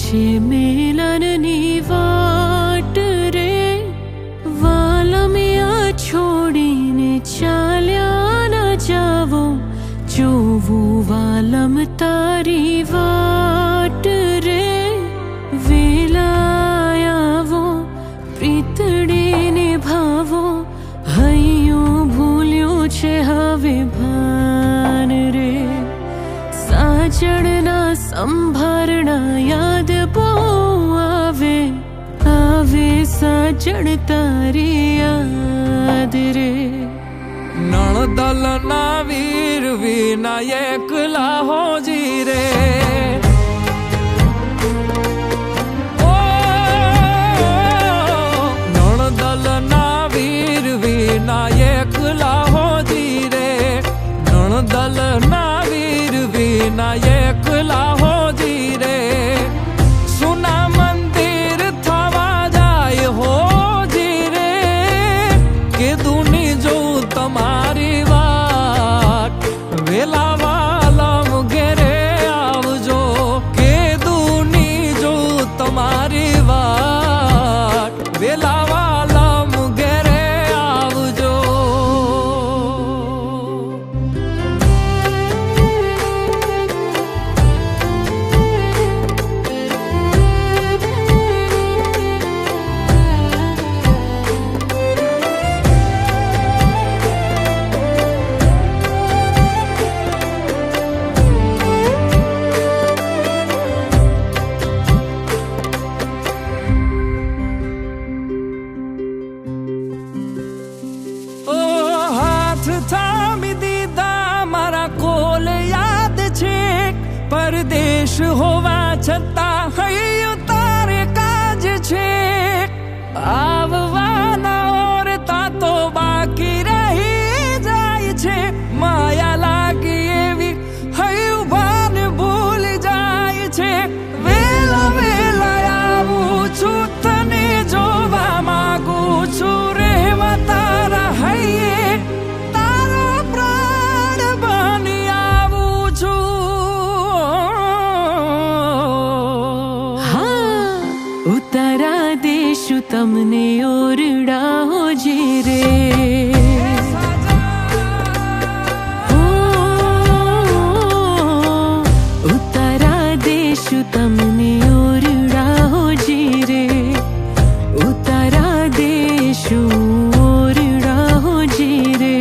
છે મેલનની વાટ રે, વાલમિયા છોડીને ચાલ્યા ન જાવો, જોવું વાલમ તારી વાટ રે. વેલાયાવો પ્રીતડે નિભાવો, હૈયું ભૂલ્યું છે હવે ભાન રે. સાજણના સંભારણા યાદ બહુ આવે, આવે સાજણ તારી યાદ રે. નણદલના વીર વિનાયક લાહોજી રે. નણદલના વીર વિનાયક લાહોજી રે. નણદલના વીર વિનાયક લાહોજી રે. સુના મંદિર થવા જાય હોજી રે. કે દુની જો તમારી વાત, વેલા વાલમ ઘેરે આવજો. કે દુની જો તમારી વાત, વેલા વાલમ ઘેરે આવજો. થામી દીધા મારા કોલ યાદ છે, પરદેશ હોવા છતાં હૈયું તારે કાજ છે. આવવાના ઓરતા તો બાકી રહી જાય છે, માયા લાગી એવી હૈયું ભાન ભૂલી જાય છે. વેલા વેલા આવું છું, તને જોવા માંગુ છું. રહેવા તારા હૈયે ઉતારા દેશું તમને ઓરડા હોજી રે. ઉતારા દેશું તમને ઓરડા હોજી રે. ઉતારા દેશું ઓરડા હોજી રે.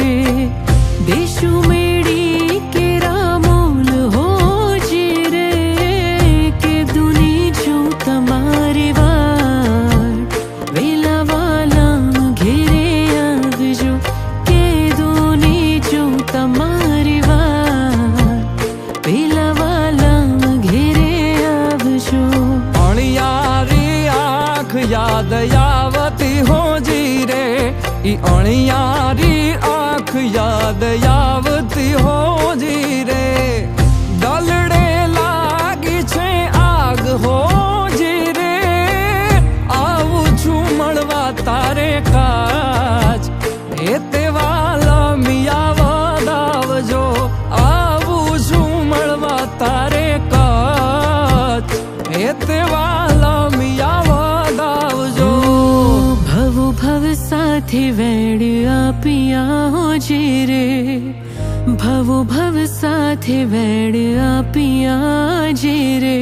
દેશું મેળી કે રામોલ હોજી રે. કે દુની જો તમારી વાત, વેલા વાલમ ઘેરે આવજો. કે દુની જો તમારી વાત, વેલા વાલમ ઘેરે આવજો. અણિયારી આંખ યાદ આવતી હોજી રે. ઈ અણિયારી આંખ યાદ આવતી હોજી રે. દલડે લાગી છે આગ હોજી રે. આવું છું મળવા તારે કાજ, એ તે વાલમિયા વધાવજો. આવું છું મળવા તારે કાજ, એ તે વાલમિયા વધાવજો. ભવ ભવ સાથે વેડ આપિયા હોજી રે. ભવ ભવ સાથે વેડ આપિયા જે રે.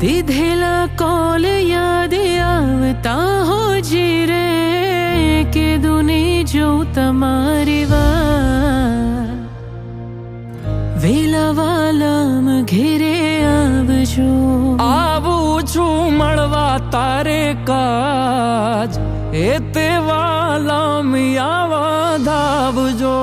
દીધેલા કોલ યાદ આવતા હોજી રે. કે દુની જો તમારી વાત, વેલા વાલમ ઘેરે આવજો. આવું છું મળવા તારે કાજ, એ તે વાલમિયા વધાવજો.